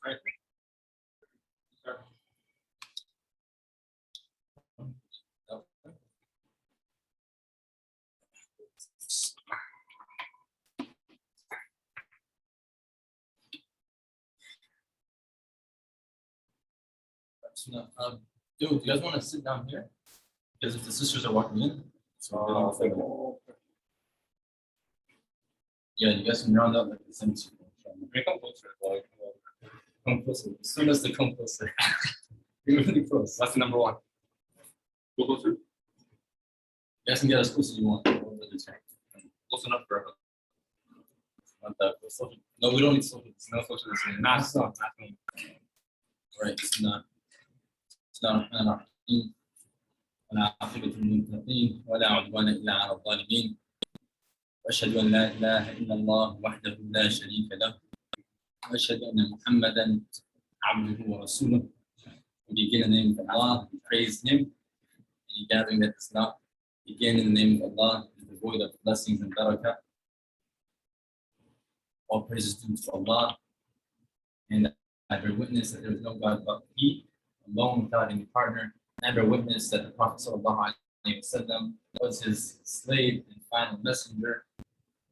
Right. Dude, do you guys want to sit down here? Because if the sisters are walking in, so yeah, you guys can round up like the semicircle. Come closer, like come closer. As soon as they come closer, you're really close. That's the number one. Go closer. You guys can get as close as you want. Close enough for everyone. Not that close. No, we don't need social. It's not social distancing. Not. Right. It's not. الرحمن الرحيم والعاقبة للمتقين ولا عدوان إلا على الظالمين وأشهد أن لا إله إلا الله وحده لا شريك له وأشهد أن محمدا عبده ورسوله. We begin in the name of Allah, we praise Him. Any gathering that does not begin in the name of Allah is devoid of blessings and barakah. All praises due to Allah, and I bear witness that there is no God but He, alone without any partner, and bear witness that the Prophet ﷺ was his slave and final messenger.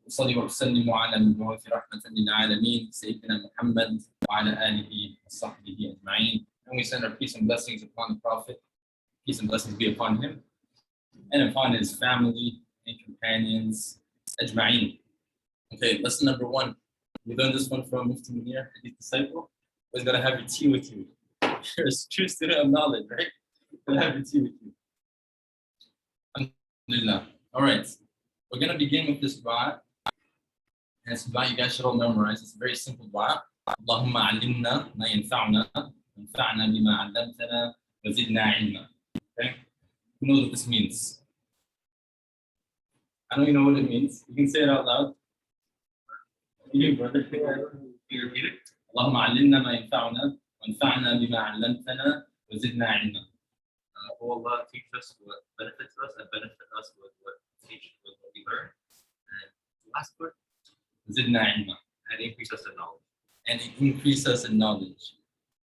وصلي وسلم على المبعوث رحمة للعالمين سيدنا محمد وعلى آله وصحبه أجمعين. And we send our peace and blessings upon the Prophet. Peace and blessings be upon him and upon his family and companions أجمعين. Okay, lesson number one. We learned this one from Mufti Munir, Hadith disciple. Always gotta have your tea with you. You're a true student of knowledge, right? Gotta have your tea with you. Alhamdulillah. All right, we're gonna begin with this dua. And it's a dua you guys should all memorize. It's a very simple dua. Allahumma alimna ma yanfa'una wanfa'na bima 'allamtana wa zidna 'ilma. Okay? Who knows what this means? I know you know what it means. You can say it out loud. You, brother. Can you repeat it? Allahumma alimna ma yanfa'una wanfa'na bima 'allamtana wa zidna 'ilma. Oh Allah, teach us what benefits us and benefit us with what we learn. And the last part, Zidna 'ilma. And increase us in knowledge. And increase us in knowledge.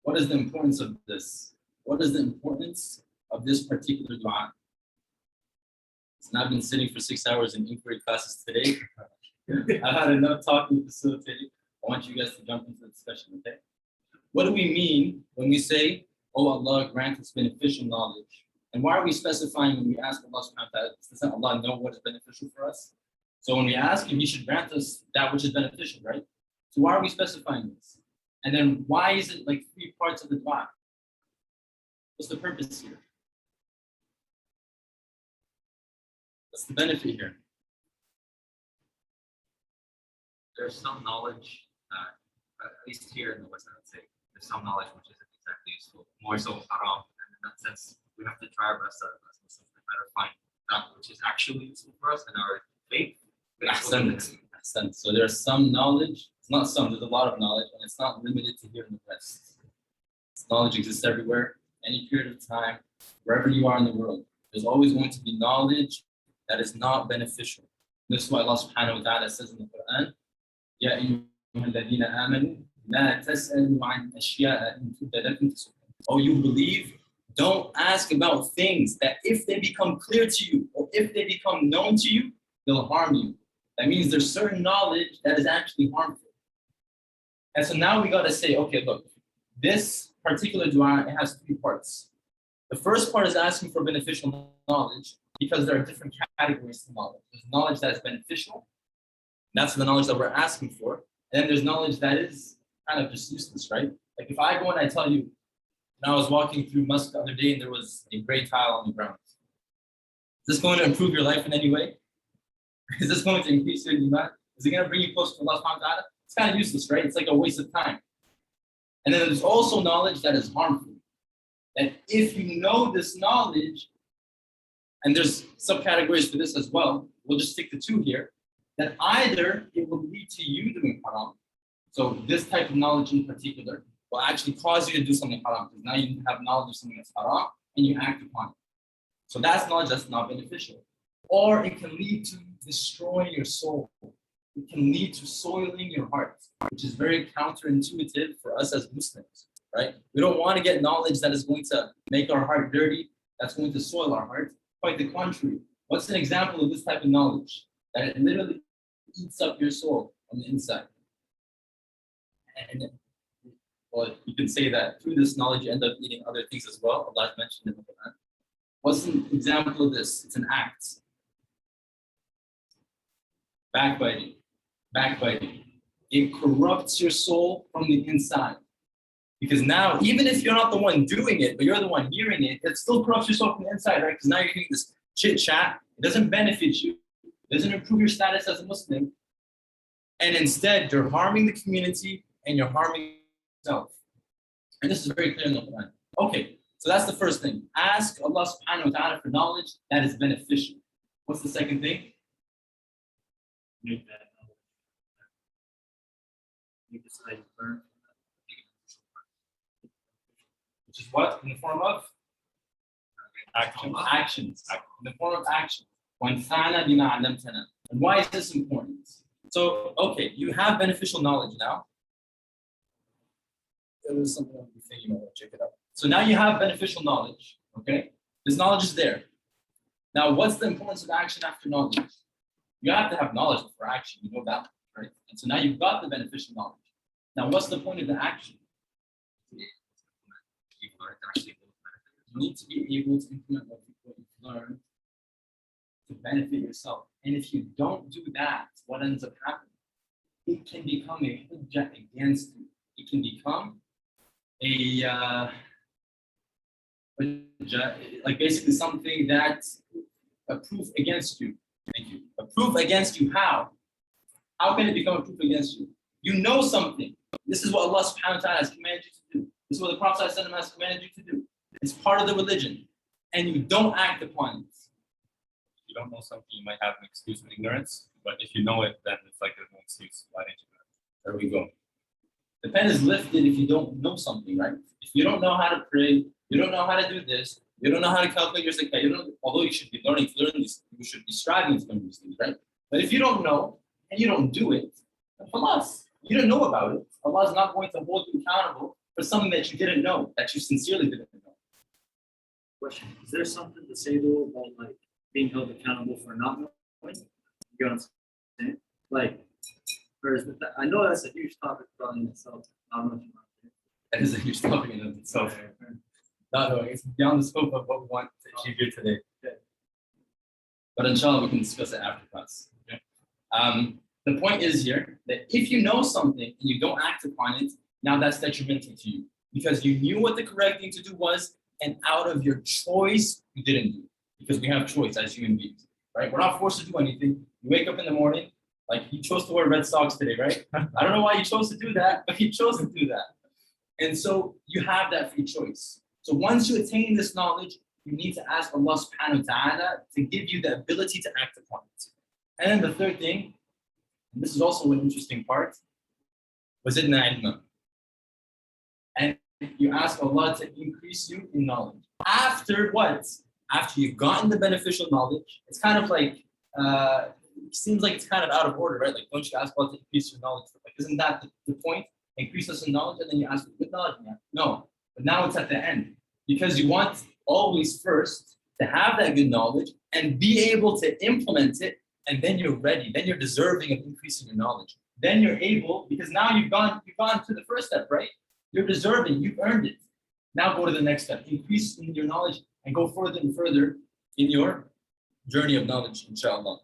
What is the importance of this? What is the importance of this particular dua? It's not been sitting for 6 hours in inquiry classes today. I've had enough talking facilitating. I want you guys to jump into the discussion, okay? What do we mean when we say, oh Allah, grant us beneficial knowledge? And why are we specifying when we ask Allah subhanahu wa ta'ala, doesn't Allah know what is beneficial for us? So when we ask Him, He should grant us that which is beneficial, right? So why are we specifying this? And then why is it like 3 parts of the dua? What's the purpose here? What's the benefit here? There's some knowledge that, at least here in the West, I would say, there's some knowledge which isn't exactly useful, more so haram. And in that sense, we have to try our best as Muslims to try to find that which is actually useful for us and our faith. So there's some knowledge, it's not some, there's a lot of knowledge, and it's not limited to here in the West. This knowledge exists everywhere, any period of time, wherever you are in the world. There's always going to be knowledge that is not beneficial. This is why Allah subhanahu wa ta'ala says in the Quran, Ya ayyuhalladhina amanu, la tas'alu an ashya'a in tubda lakum tasu'kum. Oh, you believe, don't ask about things that if they become clear to you, or if they become known to you, they'll harm you. That means there's certain knowledge that is actually harmful. And so now we got to say, okay, look, this particular dua, it has 3 parts. The first part is asking for beneficial knowledge because there are different categories to knowledge. There's knowledge that is beneficial. That's the knowledge that we're asking for. And then there's knowledge that is kind of just useless, right? Like if I go and I tell you, and I was walking through Musk the other day and there was a gray tile on the ground. Is this going to improve your life in any way? Is this going to increase your iman? Is it going to bring you closer to Allah subhanahu wa ta'ala? It's kind of useless, right? It's like a waste of time. And then there's also knowledge that is harmful. That if you know this knowledge, and there's subcategories for this as well, we'll just stick to 2 here, that either it will lead to you doing haram, so this type of knowledge in particular will actually cause you to do something haram, because now you have knowledge of something that's haram, and you act upon it. So that's knowledge that's not beneficial. Or it can lead to destroying your soul. it can lead to soiling your heart, which is very counterintuitive for us as Muslims, right? We don't want to get knowledge that is going to make our heart dirty, that's going to soil our heart. Quite the contrary. What's an example of this type of knowledge? That it literally eats up your soul on the inside. And well, you can say that through this knowledge, you end up eating other things as well. Allah mentioned in the Quran. What's an example of this? It's an act. Backbiting. Backbiting. It corrupts your soul from the inside. Because now, even if you're not the one doing it, but you're the one hearing it, it still corrupts your soul from the inside, right? Because now you're hearing this chit chat. It doesn't benefit you. It doesn't improve your status as a Muslim. And instead, you're harming the community and you're harming yourself. And this is very clear in the Quran. Okay, so that's the first thing. Ask Allah subhanahu wa ta'ala for knowledge that is beneficial. What's the second thing? Make that knowledge. You decide to learn. Which is what? In the form of? Actions. In the form of action. And why is this important? So, okay, you have beneficial knowledge now. There was something I'm thinking about, check it out. So now you have beneficial knowledge, okay? This knowledge is there. Now, what's the importance of action after knowledge? You have to have knowledge before action, you know that, right? And so now you've got the beneficial knowledge. Now, what's the point of the action? You need to be able to implement what you've learned to benefit yourself. And if you don't do that, what ends up happening? It can become a hujjah against you. It can become a like basically something that's a proof against you. Thank you. A proof against you. How? How can it become a proof against you? You know something. This is what Allah subhanahu wa ta'ala has commanded you to do. This is what the Prophet has commanded you to do. It's part of the religion. And you don't act upon it. If you don't know something, you might have an excuse of ignorance. But if you know it, then it's like there's no excuse. Why didn't you know it? There we go. The pen is lifted if you don't know something, right? If you don't know how to pray, you don't know how to do this, you don't know how to calculate your zakah, you don't, although you should be learning to learn these, you should be striving to learn these things, right? But if you don't know and you don't do it, then khalas, you don't know about it. Allah is not going to hold you accountable for something that you didn't know, that you sincerely didn't know. Question: is there something to say though about like being held accountable for not knowing? You know what I'm saying? Like, I know that's a huge topic probably in itself. I don't know if you want to. That is a huge topic in of itself. No, it's beyond the scope of what we want to achieve here today. Okay. But inshallah, we can discuss it after class. Okay? The point is here that if you know something and you don't act upon it, now that's detrimental to you because you knew what the correct thing to do was, and out of your choice, you didn't do it. Because we have choice as human beings, right? We're not forced to do anything. You wake up in the morning, like you chose to wear red socks today, right? I don't know why you chose to do that, but you chose to do that. And so you have that free choice. So once you attain this knowledge, you need to ask Allah subhanahu wa ta'ala to give you the ability to act upon it. And then the third thing, and this is also an interesting part, was in ilma. And you ask Allah to increase you in knowledge. After what? After you've gotten the beneficial knowledge, it's kind of like, it seems like it's kind of out of order, right? Like, don't you ask Allah to increase your knowledge? Like, isn't that the point? Increase us in knowledge, and then you ask for good knowledge. Yeah. No, but now it's at the end. Because you want always first to have that good knowledge and be able to implement it, and then you're ready. Then you're deserving of increasing your knowledge. Then you're able, because now you've gone to the first step, right? You're deserving, you've earned it. Now go to the next step. Increase in your knowledge and go further and further in your journey of knowledge, inshallah.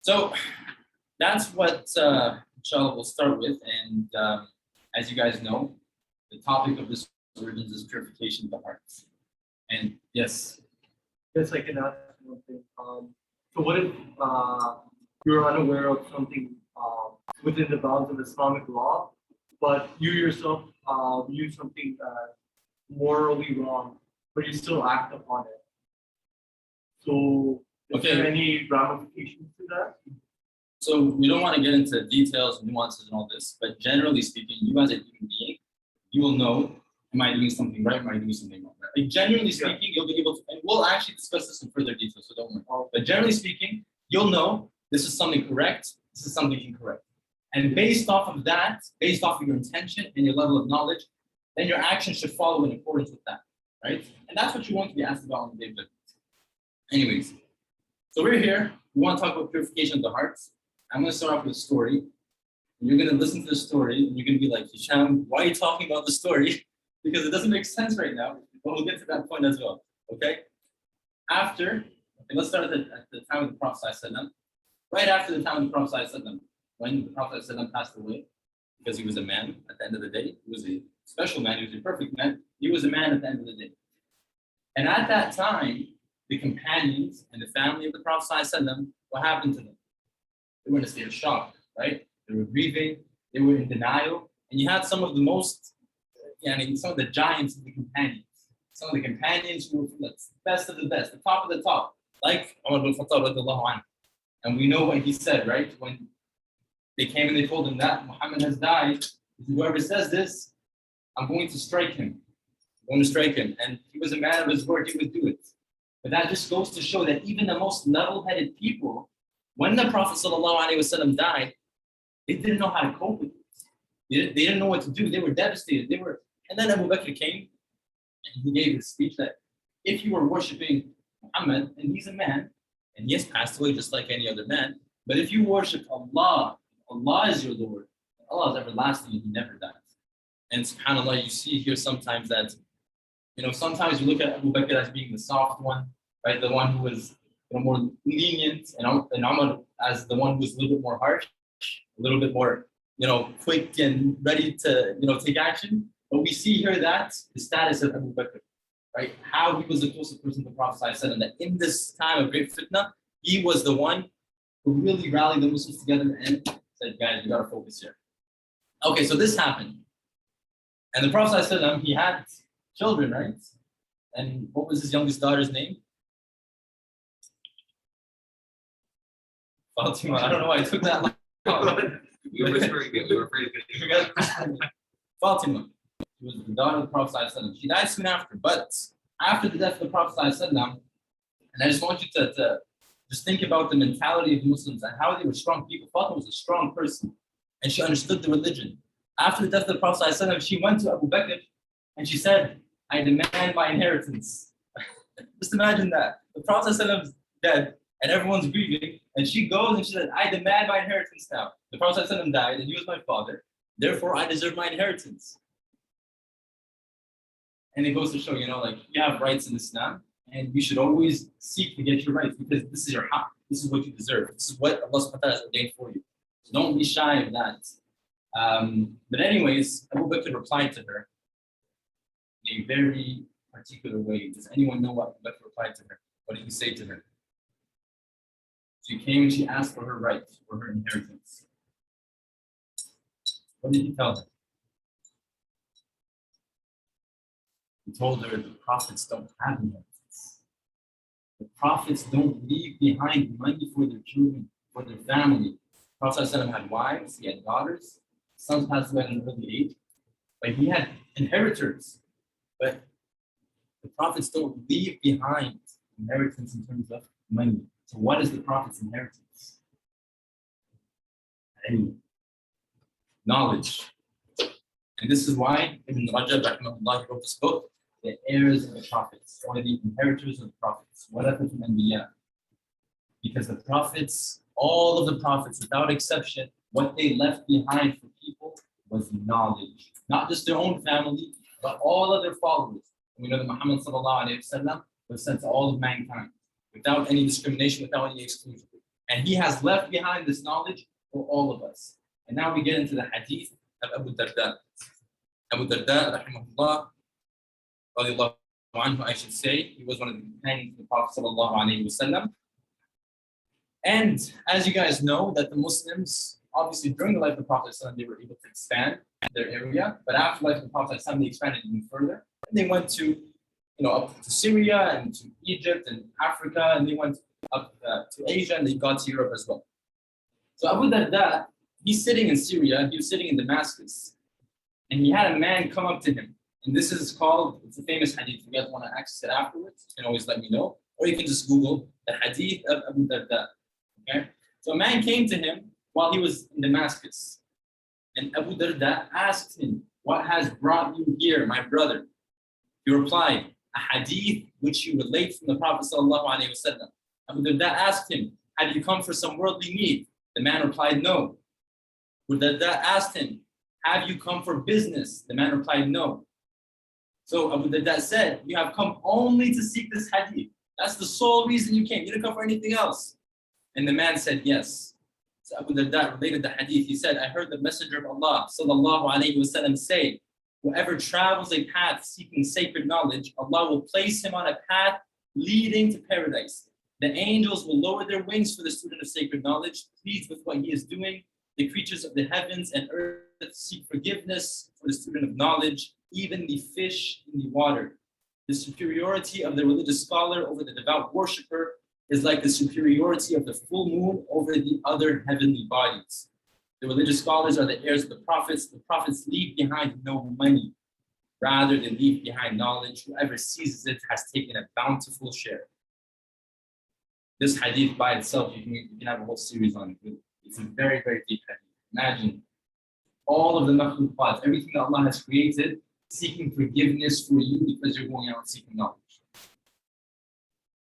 So that's what, inshallah, we'll start with. And as you guys know, the topic of this origins is purification of the heart. And yes. Yes, I can ask one thing. So what if you're unaware of something within the bounds of Islamic law, but you yourself view something morally wrong, but you still act upon it? So is there any ramifications to that? So we don't want to get into details and nuances and all this, but generally speaking, you as a human being, you will know, am I doing something right? Am I doing something wrong? Like generally speaking, you'll be able to, and we'll actually discuss this in further detail, so don't worry. But generally speaking, you'll know this is something correct this is something incorrect. And based off of that, based off of your intention and your level of knowledge, then your actions should follow in accordance with that, right? And that's what you want to be asked about on the day of judgment. Anyways, so we're here. We want to talk about purification of the hearts. I'm going to start off with a story. And you're going to listen to the story, and you're going to be like, Hisham, why are you talking about the story? Because it doesn't make sense right now, but we'll get to that point as well, okay? Let's start at the time of the Prophet ﷺ. Right after the time of the Prophet ﷺ, when the Prophet ﷺ passed away, because he was a man at the end of the day, he was a special man, he was a perfect man, he was a man at the end of the day. And at that time, the companions and the family of the Prophet ﷺ, what happened to them? They were in a state of shock, right? They were grieving, they were in denial, and you had some of the some of the giants of the companions. Some of the companions who were from the best of the best, the top of the top, like Umar bin Khattab radiallahu anhu. And we know what he said, right? When they came and they told him that Muhammad has died, he said, whoever says this, I'm going to strike him. I'm going to strike him. And he was a man of his word, he would do it. But that just goes to show that even the most level-headed people, when the Prophet ﷺ died, they didn't know how to cope with it. They didn't know what to do. They were devastated. And then Abu Bakr came and he gave his speech that if you were worshiping Muhammad, and he's a man, and he has passed away just like any other man, but if you worship Allah, Allah is your Lord, Allah is everlasting and he never dies. And subhanAllah, you see here sometimes that, sometimes you look at Abu Bakr as being the soft one, right? The one who was more lenient, and Umar as the one who was a little bit more harsh, a little bit more, quick and ready to, take action. But we see here that the status of Abu Bakr, right? How he was the closest person to the Prophet ﷺ, and that in this time of great fitna, he was the one who really rallied the Muslims together and said, guys, we gotta focus here. Okay, so this happened. And the Prophet ﷺ, he had children, right? And what was his youngest daughter's name? Fatima. I don't know why I took that long. We were whispering it. We were afraid of getting Fatima. She was the daughter of the Prophet ﷺ. She died soon after, but after the death of the Prophet ﷺ, and I just want you to just think about the mentality of Muslims and how they were strong people. Fatima was a strong person, and she understood the religion. After the death of the Prophet ﷺ, she went to Abu Bakr, and she said, I demand my inheritance. Just imagine that. The Prophet ﷺ is dead, and everyone's grieving, and she goes and she said, I demand my inheritance now. The Prophet ﷺ died, and he was my father. Therefore, I deserve my inheritance. And it goes to show, you have rights in Islam, and you should always seek to get your rights because this is your haqq. This is what you deserve. This is what Allah subhanahu wa ta'ala has ordained for you. So don't be shy of that. But anyways, Abu Bakr replied to her in a very particular way. Does anyone know what Abu Bakr replied to her? What did he say to her? She came and she asked for her rights, for her inheritance. What did he tell her? He told her the prophets don't have inheritance. The prophets don't leave behind money for their children, for their family. The Prophet ﷺ had wives, he had daughters, sons passed away at an early age, but he had inheritors. But the prophets don't leave behind inheritance in terms of money. So what is the prophet's inheritance? Knowledge. And this is why Ibn Rajab rahimahullah wrote this book, The Heirs of the Prophets, or the Inheritors of the Prophets. Because the prophets, all of the prophets, without exception, what they left behind for people was knowledge. Not just their own family, but all of their followers. And we know that Muhammad sallallahu alayhi wa sallam was sent to all of mankind, without any discrimination, without any exclusion. And he has left behind this knowledge for all of us. And now we get into the hadith of Abu Darda. Abu Darda, rahimahullah, radiallahu anhu, I should say, he was one of the companions of the Prophet sallallahu alayhi wa sallam. And as you guys know, that the Muslims, obviously during the life of the Prophet sallallahu they were able to expand their area, but after the life of the Prophet sallallahu they expanded even further. And they went to, up to Syria and to Egypt and Africa, and they went up to Asia, and they got to Europe as well. So Abu Darda, he's sitting in Syria, he was sitting in Damascus, and he had a man come up to him. And this is called, it's a famous hadith. If you guys want to access it afterwards, you can always let me know. Or you can just Google the hadith of Abu Darda. Okay? So a man came to him while he was in Damascus. And Abu Darda asked him, "What has brought you here, my brother?" He replied, "A hadith which you relate from the Prophet ﷺ." Abu Darda asked him, "Have you come for some worldly need?" The man replied, "No." Abu Darda asked him, "Have you come for business?" The man replied, "No." So Abu Darda said, "You have come only to seek this hadith. That's the sole reason you came. You didn't come for anything else." And the man said, "Yes." So Abu Darda related the hadith. He said, "I heard the Messenger of Allah ﷺ say, whoever travels a path seeking sacred knowledge, Allah will place him on a path leading to paradise. The angels will lower their wings for the student of sacred knowledge, pleased with what he is doing. The creatures of the heavens and earth seek forgiveness for the student of knowledge, even the fish in the water. The superiority of the religious scholar over the devout worshipper is like the superiority of the full moon over the other heavenly bodies. The religious scholars are the heirs of the prophets. The prophets leave behind no money. Rather, they leave behind knowledge. Whoever seizes it has taken a bountiful share." This hadith by itself, you can have a whole series on it. It's a very, very deep hadith. Imagine all of the makhluqat, everything that Allah has created, seeking forgiveness for you because you're going out seeking knowledge.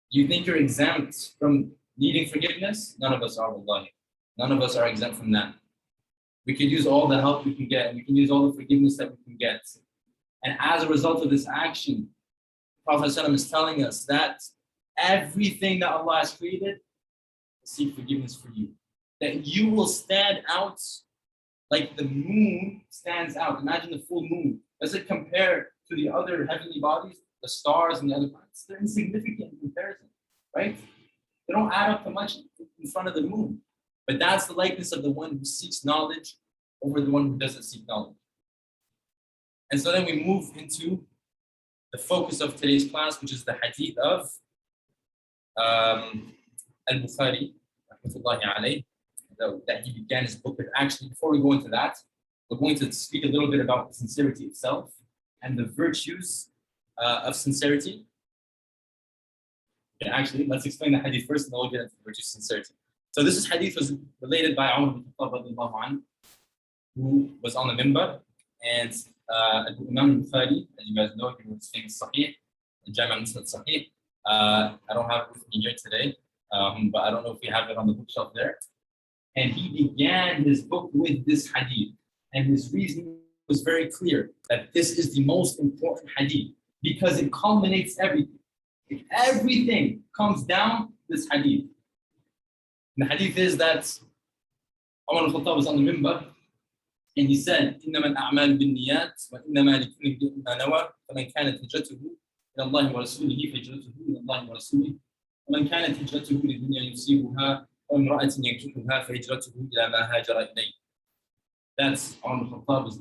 You think you're exempt from needing forgiveness? None of us are, wallahi. None of us are exempt from that. We can use all the help we can get. We can use all the forgiveness that we can get. And as a result of this action, Prophet ﷺ is telling us that everything that Allah has created, seek forgiveness for you. That you will stand out like the moon stands out. Imagine the full moon. Does it compare to the other heavenly bodies, the stars and the other planets? They're insignificant in comparison, right? They don't add up to much in front of the moon. But that's the likeness of the one who seeks knowledge over the one who doesn't seek knowledge. And so then we move into the focus of today's class, which is the hadith of Al-Bukhari, rahmatullahi alayh, that he began his book with. Actually, before we go into that, we're going to speak a little bit about sincerity itself and the virtues of sincerity. Okay, actually, let's explain the hadith first and then we'll get into the virtues of sincerity. So this hadith was related by Umar ibn Khattab, who was on the minbar, and Imam Bukhari, as you guys know, he was famous Sahih, the Jami' al-Musnad Sahih. I don't have it with me here today, but I don't know if we have it on the bookshelf there. And he began his book with this hadith. And his reason was very clear, that this is the most important hadith because it culminates everything. If everything comes down this hadith. And the hadith is that Umar al-Khattab was on the minbar and he said, إِنَّمَا الْأَعْمَالُ بِالنِّيَّاتِ وَإِنَّمَا لِكُلِّ امْرِئٍ مَا نَوَى فَمَنْ كَانَتْ هِجْرَتُهُ إِلَى اللَّهِ وَرَسُولِهِ فَهِجْرَتُهُ إِلَى اللَّهِ وَرَسُولِهِ وَمَنْ كَانَتْ هِجْرَتُهُ لِدُنْيَا يُصِيبُهَا وَامْرَأَةٍ يَنكِحُهَا فَهِجْرَتُهُ إِلَى مَا هَاجَرَ إِلَيْهِ. That's Umar al-Khattab was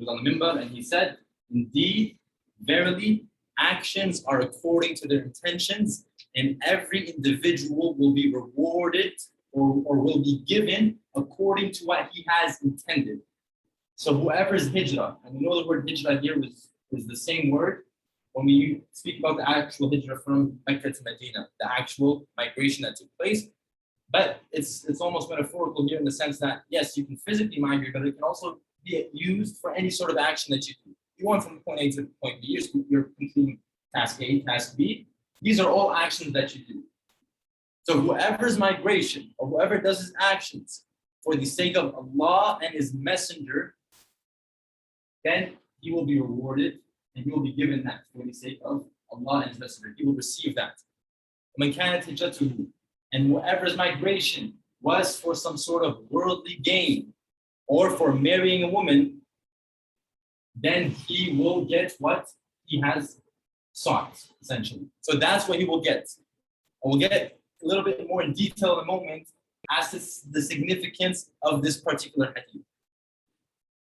on the minbar, and he said, "Indeed, verily, actions are according to their intentions, and every individual will be rewarded or will be given according to what he has intended." So whoever's hijrah, and we know the word hijrah here was the same word when we speak about the actual hijrah from Mecca to Medina, the actual migration that took place. But it's almost metaphorical here in the sense that, yes, you can physically migrate, but it can also be used for any sort of action that you do. You want from point A to point B, you're completing task A, task B. These are all actions that you do. So whoever's migration or whoever does his actions for the sake of Allah and His Messenger, then he will be rewarded and he will be given that for the sake of Allah and His Messenger. He will receive that. وَمَنْ كَانَتْ هِجْرَتُهُ, and whoever's migration was for some sort of worldly gain or for marrying a woman, then he will get what he has sought, essentially. So that's what he will get. And we'll get a little bit more in detail in a moment as to the significance of this particular hadith.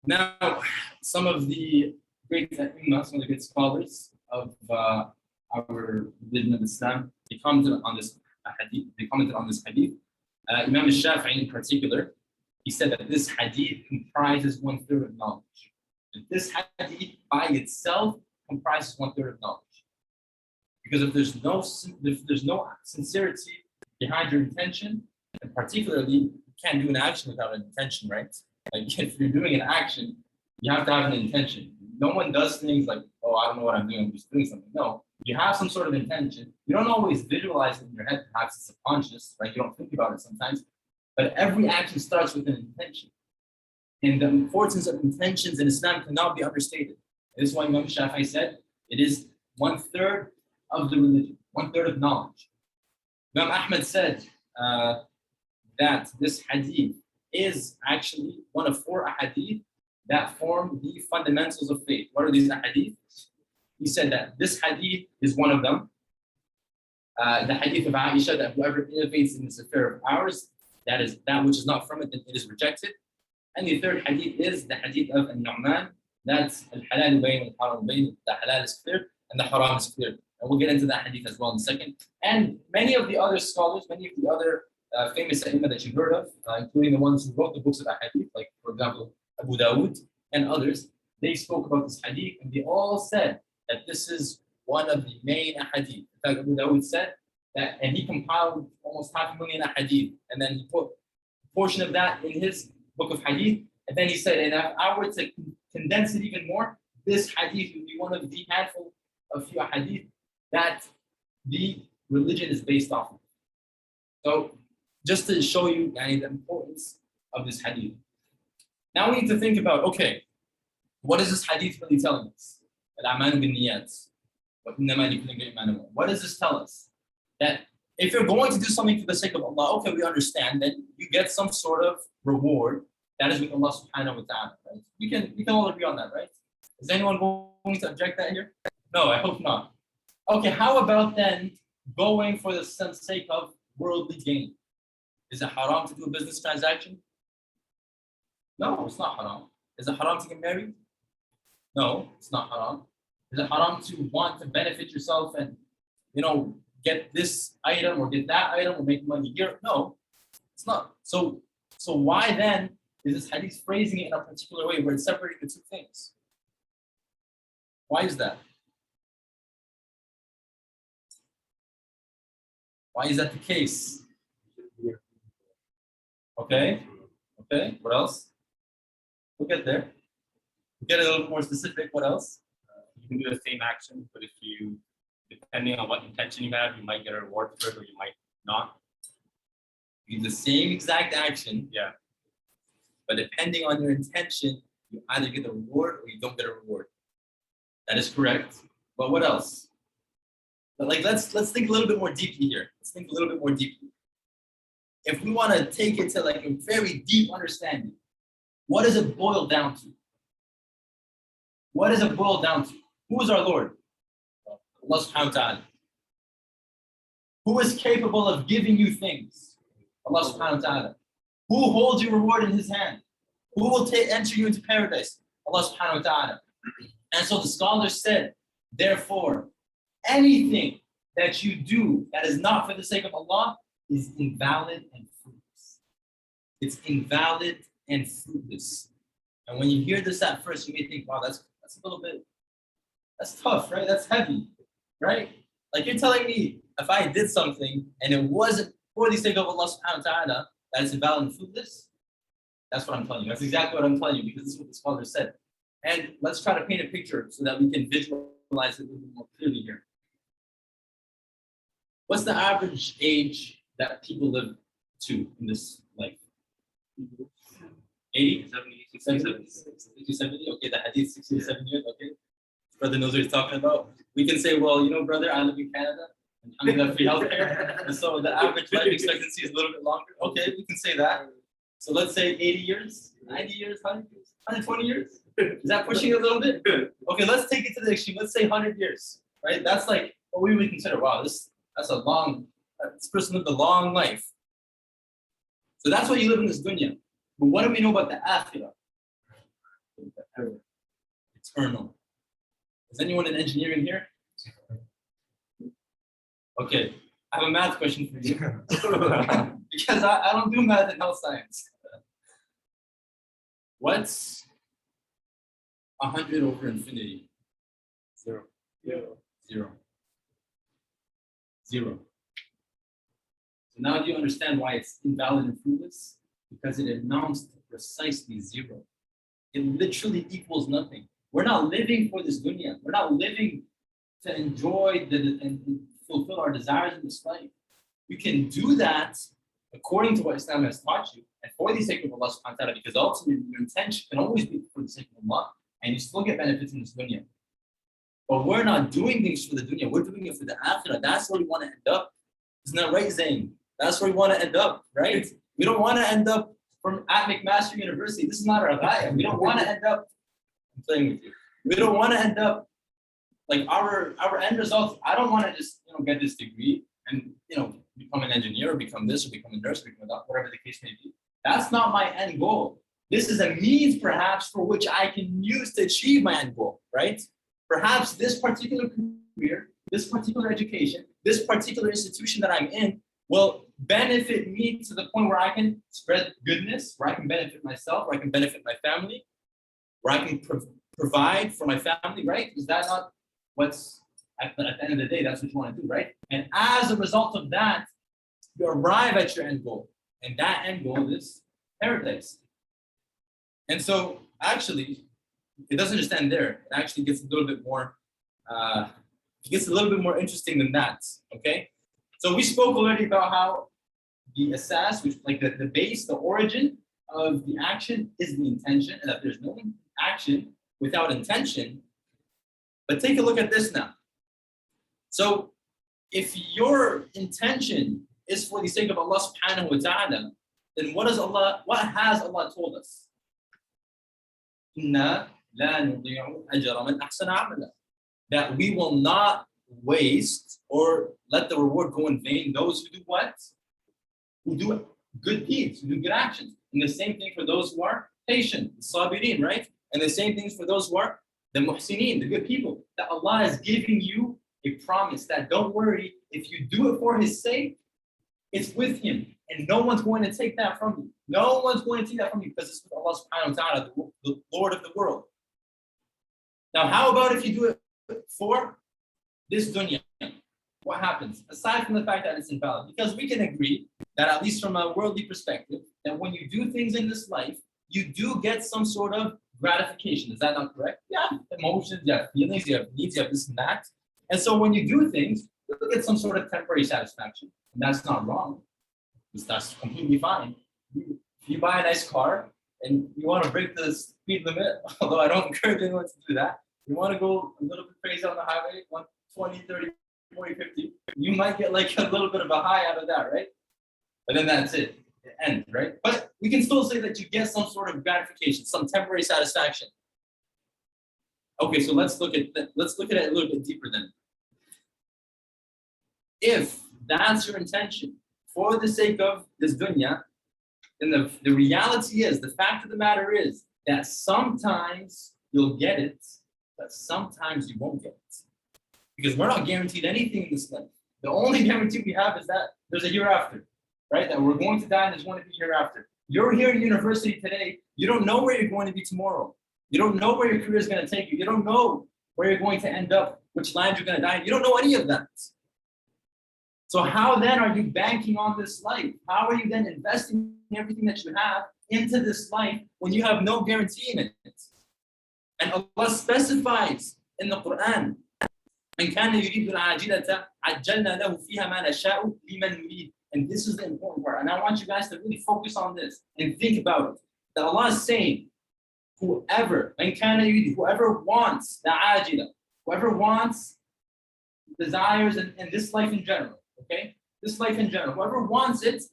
Now, some of the great some of the great scholars of our religion of Islam, they commented on this hadith. Imam al-Shafi'i in particular, he said that this hadith comprises 1/3 of knowledge. And this hadith by itself comprises 1/3 of knowledge. Because if there's no sincerity behind your intention, and particularly can't do an action without an intention, right? Like if you're doing an action, you have to have an intention. No one does things like, oh, I don't know what I'm doing, I'm just doing something. No, you have some sort of intention. You don't always visualize it in your head, perhaps it's subconscious, right? You don't think about it sometimes, but every action starts with an intention. And the importance of intentions in Islam cannot be understated. This is why Imam Shafi'i said it is 1/3 of the religion, 1/3 of knowledge. Imam Ahmad said that this hadith is actually one of 4 hadith that form the fundamentals of faith. What are these hadith? He said that this hadith is one of them. The hadith of Aisha, that whoever innovates in this affair of ours, that is that which is not from it, then it is rejected. And the 3rd hadith is the hadith of An-Nu'man, that's al-halal bayn al-haram bayn, the halal is clear and the haram is clear. And we'll get into that hadith as well in a second. And many of the other scholars, many of the other famous ai that you heard of, including the ones who wrote the books of hadith, like for example, Abu Dawood and others, they spoke about this hadith and they all said that this is one of the main hadith. In fact, Abu Dawood said that, and he compiled almost 500,000 hadith, and then he put a portion of that in his book of hadith, and then he said, and if I were to condense it even more, this hadith would be one of the handful of few hadith that the religion is based off of. So just to show you the importance of this hadith. Now we need to think about, okay, what is this hadith really telling us? What does this tell us? That if you're going to do something for the sake of Allah, okay, we understand that you get some sort of reward that is with Allah subhanahu wa ta'ala. Right? We can all agree on that, right? Is anyone going to object that here? No, I hope not. Okay, how about then going for the sake of worldly gain? Is it haram to do a business transaction? No, it's not haram. Is it haram to get married? No, it's not haram. Is it haram to want to benefit yourself and, get this item or get that item or make money here? No, it's not. So why then is this hadith phrasing it in a particular way where it's separating the 2 things? Why is that? Why is that the case? Okay, what else? We'll get there. We'll get a little more specific. What else? You can do the same action, but depending on what intention you have, you might get a reward for it or you might not. You do the same exact action. Yeah. But depending on your intention, you either get a reward or you don't get a reward. That is correct. But what else? But let's think a little bit more deeply here. Let's think a little bit more deeply. If we want to take it to a very deep understanding, what does it boil down to? What does it boil down to? Who is our Lord? Allah subhanahu wa ta'ala. Who is capable of giving you things? Allah subhanahu wa ta'ala. Who holds your reward in his hand? Who will enter you into paradise? Allah subhanahu wa ta'ala. And so the scholars said, therefore, anything that you do that is not for the sake of Allah is invalid and fruitless. It's invalid and fruitless. And when you hear this at first, you may think, wow, that's a little bit, that's tough, right? That's heavy, right? Like you're telling me if I did something and it wasn't for the sake of Allah subhanahu wa ta'ala, that is invalid and fruitless. That's what I'm telling you. That's exactly what I'm telling you because this is what the scholar said. And let's try to paint a picture so that we can visualize it a little bit more clearly here. What's the average age that people live to in this life? 80? 70? 70? Okay, the hadith 60 to 70 years, okay. Brother knows what he's talking about. We can say, well, brother, I live in Canada and I'm gonna free healthcare. And so the average life expectancy is a little bit longer. Okay, we can say that. So let's say 80 years, 90 years, 100 years, 120 years. Is that pushing it a little bit? Okay, let's take it to the extreme. Let's say 100 years, right? That's like what we would consider, wow, this person lived a long life. So that's what you live in this dunya. But what do we know about the akhirah? Eternal. Is anyone in engineering here? Okay, I have a math question for you. Because I don't do math and health science. What's 100 over infinity? Zero. So now do you understand why it's invalid and fruitless? because it amounts to precisely zero. It literally equals nothing. We're not living for this dunya. We're not living to enjoy and fulfill our desires in this life. You can do that according to what Islam has taught you and for the sake of Allah subhanahu wa ta'ala, because ultimately your intention can always be for the sake of Allah and you still get benefits in this dunya. But we're not doing things for the dunya, we're doing it for the akhirah. That's where we want to end up. Isn't that right, Zayn? That's where we want to end up, right? We don't want to end up at McMaster University. This is not our ghaya. We don't want to end up, I'm playing with you. We don't want to end up like our end results. I don't want to just get this degree and become an engineer or become this or become a nurse or become a doctor, whatever the case may be. That's not my end goal. This is a means perhaps for which I can use to achieve my end goal, right? Perhaps this particular career, this particular education, this particular institution that I'm in will benefit me to the point where I can spread goodness, where I can benefit myself, where I can benefit my family, where I can provide for my family, right? Is that not what's at the end of the day, that's what you want to do, right? And as a result of that, you arrive at your end goal. And that end goal is paradise. And so actually, it doesn't just end there. It actually gets a little bit more interesting than that. Okay. So we spoke already about how the asas, which like the base, the origin of the action is the intention, and that there's no action without intention. But take a look at this now. So if your intention is for the sake of Allah subhanahu wa ta'ala, then what has Allah told us? Inna la nudhi'u ajra man ahsana amala. That we will not waste or let the reward go in vain those who do what? Who do good deeds, who do good actions. And the same thing for those who are patient, the sabirin, right? And the same things for those who are the muhsinin, the good people. That Allah is giving you a promise that don't worry, if you do it for His sake, it's with Him. And no one's going to take that from you. No one's going to take that from you because it's with Allah subhanahu wa ta'ala, the Lord of the world. Now, how about if you do it for this dunya? What happens? Aside from the fact that it's invalid, because we can agree that at least from a worldly perspective, that when you do things in this life, you do get some sort of gratification. Is that not correct? Yeah, emotions, you have feelings, you have needs, you have this and that. And so when you do things, you'll get some sort of temporary satisfaction. And that's not wrong. That's completely fine. If you buy a nice car and you want to break the speed limit, although I don't encourage anyone to do that, you want to go a little bit crazy on the highway, 120, 30, 40, 50, you might get like a little bit of a high out of that, right? But then that's it. It ends, right? But we can still say that you get some sort of gratification, some temporary satisfaction. Okay, so let's look at it a little bit deeper then. If that's your intention for the sake of this dunya, then the reality is, the fact of the matter is that sometimes you'll get it, but sometimes you won't get it. Because we're not guaranteed anything in this life. The only guarantee we have is that there's a hereafter, right? That we're going to die and there's going to be hereafter. You're here at university today. You don't know where you're going to be tomorrow. You don't know where your career is going to take you. You don't know where you're going to end up, which land you're going to die in. You don't know any of that. So how then are you banking on this life? How are you then investing everything that you have into this life when you have no guarantee in it? And Allah specifies in the Quran, and this is the important part. And I want you guys to really focus on this and think about it. That Allah is saying, whoever wants the ajila, whoever wants desires in this life in general, okay? This life in general, whoever wants it,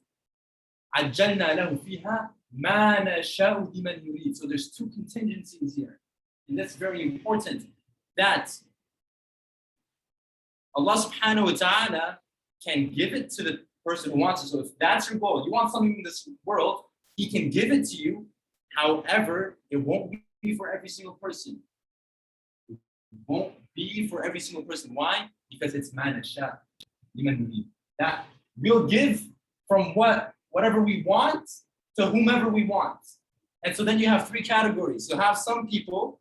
عَجَّلْنَا لَهُ فِيهَا مَا نَشَاءُ لِمَنْ يُرِيدُ. So there's two contingencies here. And that's very important. That Allah subhanahu wa ta'ala can give it to the person who wants it. So if that's your goal, you want something in this world, He can give it to you. However, it won't be for every single person. It won't be for every single person. Why? Because it's مَا نَشَاءُ لِمَنْ يُرِيدُ. That we'll give from whatever we want to whomever we want. And so then you have three categories. You have some people,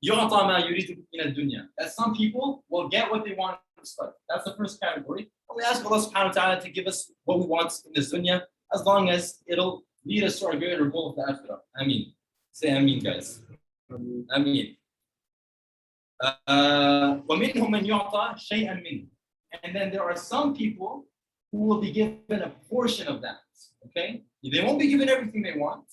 يُعْطَى مَا يُرِيدُ مِنَ الدُّنْيَا. That some people will get what they want in this life. That's the first category. And we ask Allah subhanahu wa ta'ala to give us what we want in this dunya. as long as it'll lead us to our greater goal of the akhirah. Ameen. Say Ameen, guys. Ameen. وَمِنْهُمْ مَنْ يُعْطَى شَيْئًا مِنْهُ. And then there are some people who will be given a portion of that. Okay? They won't be given everything they want,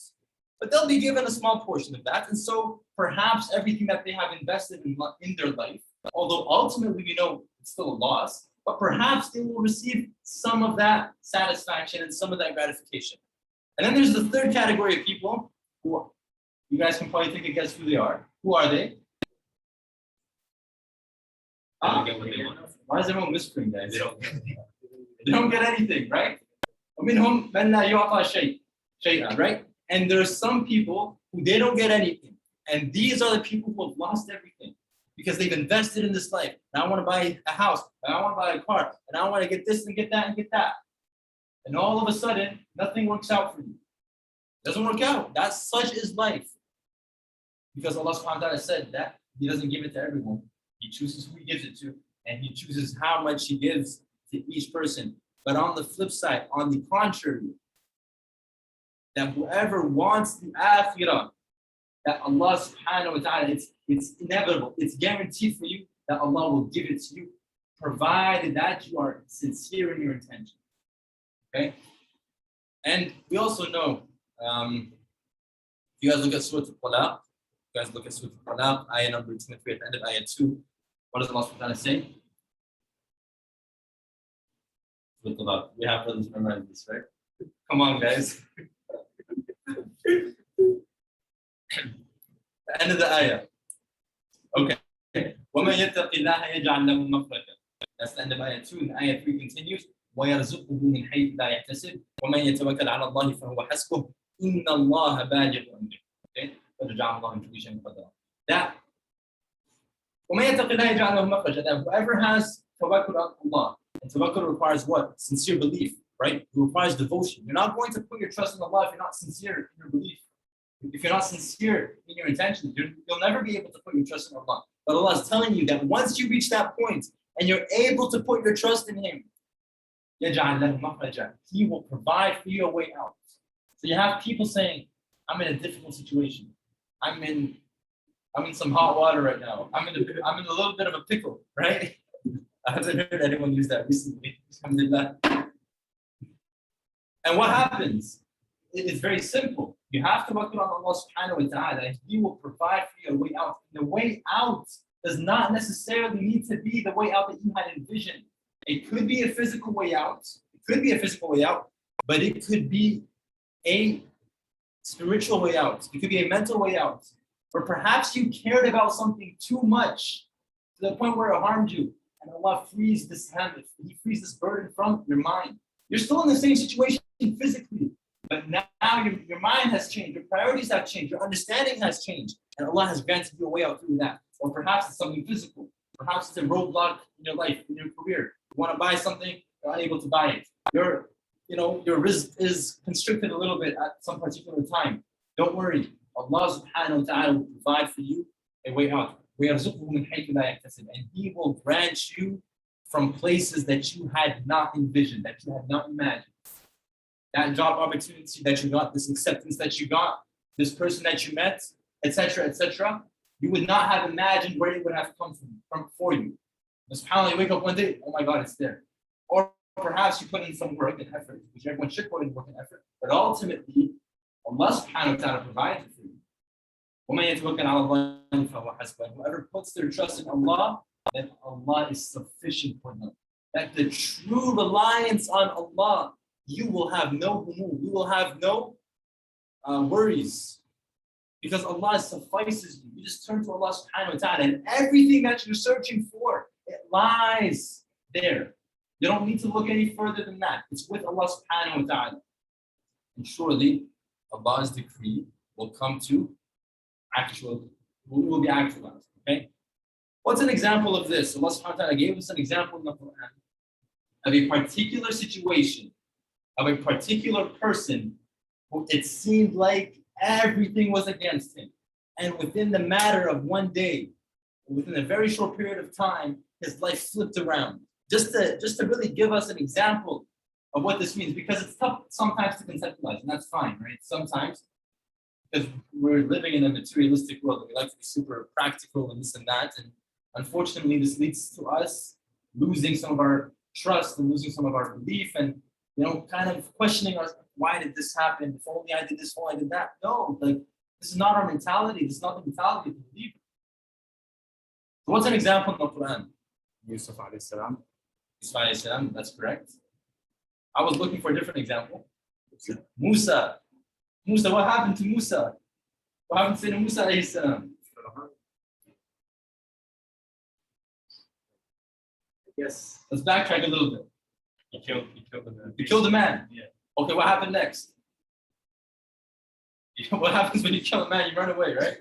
but they'll be given a small portion of that. And so perhaps everything that they have invested in their life, although ultimately we know it's still a loss, but perhaps they will receive some of that satisfaction and some of that gratification. And then there's the third category of people who, you guys can probably think and guess who they are. Who are they? Get what they want. Why is everyone whispering, guys? They don't get They don't get anything, right? وَمِنْهُمْ مَنْ لَا يُعْطَى شَيْئًا, right? And there's some people who they don't get anything. And these are the people who have lost everything because they've invested in this life. And I want to buy a house, and I want to buy a car, and I want to get this and get that and get that. And all of a sudden, nothing works out for you. It doesn't work out. That's such is life. Because Allah subhanahu wa ta'ala said that He doesn't give it to everyone. He chooses who He gives it to, and He chooses how much He gives to each person. But on the flip side, on the contrary, that whoever wants the akhirah, that Allah subhanahu wa ta'ala, it's inevitable, it's guaranteed for you that Allah will give it to you, provided that you are sincere in your intention. Okay? And we also know, if you guys look at Surah Al-Talaq, ayah number 23 at the end of ayah 2, what does Allah subhanahu wa ta'ala say? Surah Al-Talaq. We have brothers memorize this, right? Come on, guys. The end of the ayah. Okay. وَمَنْ يَتَّقِ اللَّهَ يَجْعَلْ لَهُ مَخْرَجًا. That's the end of ayah 2, and ayah 3 continues. وَيَرْزُقْهُ مِنْ حَيْثُ لَا يَحْتَسِبُ وَمَنْ يَتَوَكَّلْ عَلَى اللَّهِ فَهُوَ حَسْبُهُ إِنَّ اللَّهَ بَالِغُ أَمْرِهِ. Okay? فَجَعَلَ اللَّهُ مِنْ كُلِّ شَيْءٍ قَدْرًا. That وَمَنْ يَتَقِ اللَّهَ يَجْعَلْ لَهُ مَخْرَجًا. That whoever has tawakkul on Allah, and tawakkul requires what? Sincere belief, right? It requires devotion. You're not going to put your trust in Allah if you're not sincere in your belief. If you're not sincere in your intentions, you'll never be able to put your trust in Allah. But Allah is telling you that once you reach that point and you're able to put your trust in Him, He will provide for you a way out. So you have people saying, I'm in a difficult situation. I'm in some hot water right now. I'm in a little bit of a pickle, right? I haven't heard anyone use that recently. Alhamdulillah. And what happens? It's very simple. You have to tawakkul on Allah subhanahu wa ta'ala, and He will provide for you a way out. And the way out does not necessarily need to be the way out that you had envisioned. It could be a physical way out. But it could be a spiritual way out. It could be a mental way out. Or perhaps you cared about something too much to the point where it harmed you. And Allah frees this hammer. He frees this burden from your mind. You're still in the same situation physically, but now your mind has changed, your priorities have changed, your understanding has changed, and Allah has granted you a way out through that. Or perhaps it's something physical. Perhaps it's a roadblock in your life, in your career. You want to buy something, you're unable to buy it. Your rizq is constricted a little bit at some particular time. Don't worry. Allah subhanahu wa ta'ala will provide for you a way out. And He will grant you from places that you had not envisioned, that you had not imagined. That job opportunity that you got, this acceptance that you got, this person that you met, etc., etc., you would not have imagined where it would have come from for you. SubhanAllah, you wake up one day, oh my God, it's there. Or perhaps you put in some work and effort, which everyone should put in work and effort, but ultimately, Allah subhanahu wa ta'ala provides it for you. Whoever puts their trust in Allah, then Allah is sufficient for them. That the true reliance on Allah, you will have no humum, you will have no worries. Because Allah suffices you. You just turn to Allah subhanahu wa ta'ala, and everything that you're searching for, it lies there. You don't need to look any further than that. It's with Allah subhanahu wa ta'ala. And surely Allah's decree will come to will be actualized. Okay? What's an example of this? Allah subhanahu wa ta'ala gave us an example in the Quran of a particular situation, of a particular person who it seemed like everything was against him. And within the matter of one day, within a very short period of time, his life flipped around. Just to really give us an example of what this means because it's tough sometimes to conceptualize, and that's fine, right? Sometimes because we're living in a materialistic world and we like to be super practical and this and that. And unfortunately, this leads to us losing some of our trust and losing some of our belief and, kind of questioning us, why did this happen? If only I did this, if only I did that. No, like, this is not our mentality. This is not the mentality of the believer. So what's an example in the Quran? Yusuf alayhi salam. Isa alayhi salam, that's correct. I was looking for a different example. Musa. Musa, what happened to Musa? What happened to Musa alayhi salam? Yes. Let's backtrack a little bit. He killed the man. You killed a man. Yeah. Okay, what happened next? What happens when you kill a man? You run away, right?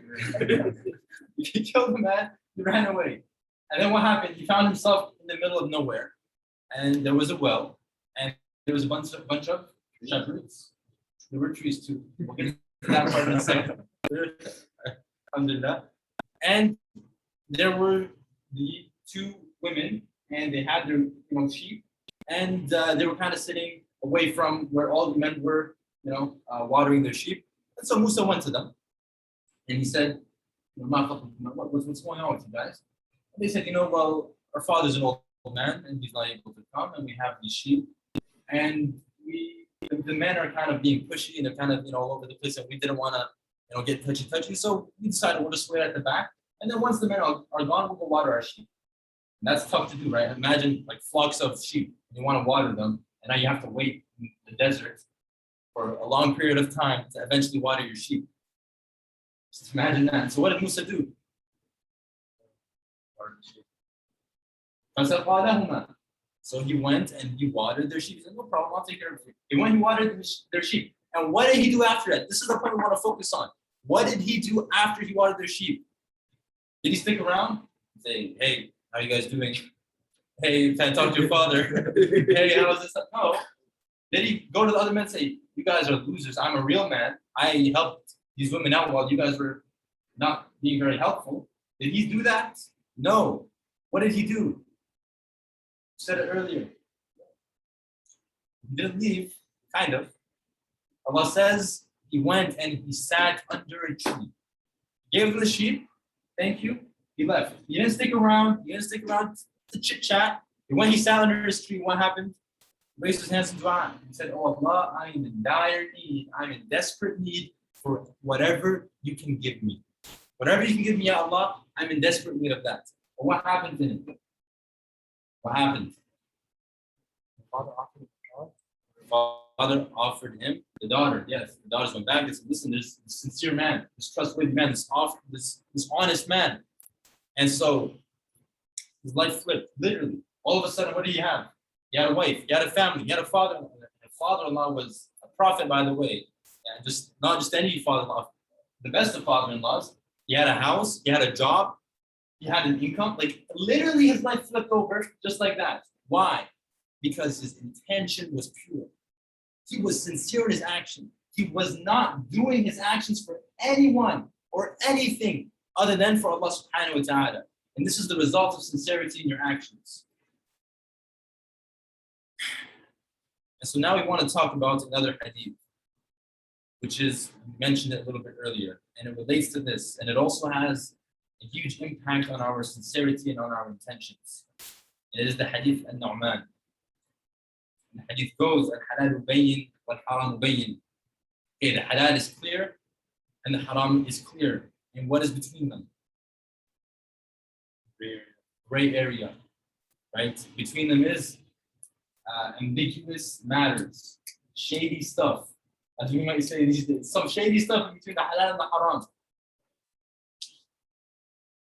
You killed a man, you ran away. And then what happened? He found himself in the middle of nowhere. And there was a well. And there was a bunch of shepherds. There were trees too. We'll get to that part in a second. Alhamdulillah. And there were the two women, and they had their sheep, and they were kind of sitting away from where all the men were, watering their sheep. And so Musa went to them, and he said, "What's going on with you guys?" And they said, "Well, our father's an old man, and he's not able to come, and we have these sheep, and the men are kind of being pushy, and they're kind of all over the place, and we didn't want to get touchy. So we decided we'll just wait at the back, and then once the men are gone, we'll go water our sheep." And that's tough to do, right? Imagine like flocks of sheep, and you want to water them, and now you have to wait in the desert for a long period of time to eventually water your sheep. Just imagine that. So what did Musa do? So he went and he watered their sheep. He said, "No problem, I'll take care of it." He went and watered their sheep. And what did he do after that? This is the point we want to focus on. What did he do after he watered their sheep? Did he stick around and say, "Hey, how you guys doing? Hey, can I talk to your father? Hey, how's this?" No. Did he go to the other men and say, "You guys are losers. I'm a real man. I helped these women out while you guys were not being very helpful"? Did he do that? No. What did he do? Said it earlier. He didn't leave, kind of. Allah says he went and he sat under a tree. Gave him the sheep. Thank you. He left. He didn't stick around. He didn't stick around to chit chat. And when he sat under his tree, what happened? He raised his hands in dua. He said, "Oh Allah, I am in dire need. I'm in desperate need for whatever you can give me. Whatever you can give me, Ya Allah, I'm in desperate need of that." But what happened to him? What happened? The father offered him the daughter. Yes, the daughters went back and said, "Listen, there's this sincere man, this trustworthy man, this honest man." And so his life flipped, literally. All of a sudden, what did he have? He had a wife, he had a family, he had a father. His father-in-law was a prophet, by the way. And not just any father-in-law, the best of father-in-laws. He had a house, he had a job, he had an income. Like literally his life flipped over just like that. Why? Because his intention was pure. He was sincere in his action. He was not doing his actions for anyone or anything other than for Allah subhanahu wa ta'ala. And this is the result of sincerity in your actions. And so now we want to talk about another hadith, which is, we mentioned it a little bit earlier, and it relates to this, and it also has a huge impact on our sincerity and on our intentions. And it is the hadith al-Nu'man. The hadith goes, al-halal bayin wal-haram bayin. Okay, the halal is clear, and the haram is clear. And what is between them? Gray area, right? Between them is ambiguous matters, shady stuff. As we might say, some shady stuff between the halal and the haram,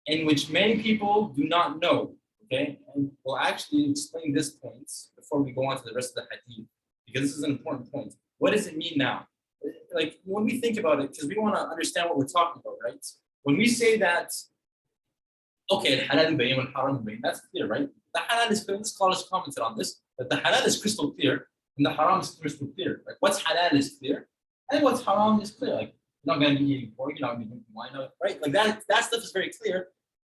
in which many people do not know. Okay, and we'll actually explain this point before we go on to the rest of the hadith, because this is an important point. What does it mean now? Like when we think about it, because we want to understand what we're talking about, right? When we say that, okay, halal bayin and haram bayin, that's clear, right? The halal is clear. The scholars commented on this, that the halal is crystal clear and the haram is crystal clear. Like what's halal is clear, and what's haram is clear. Like you're not going to be eating pork, you're not going to be drinking wine, right? Like that stuff is very clear.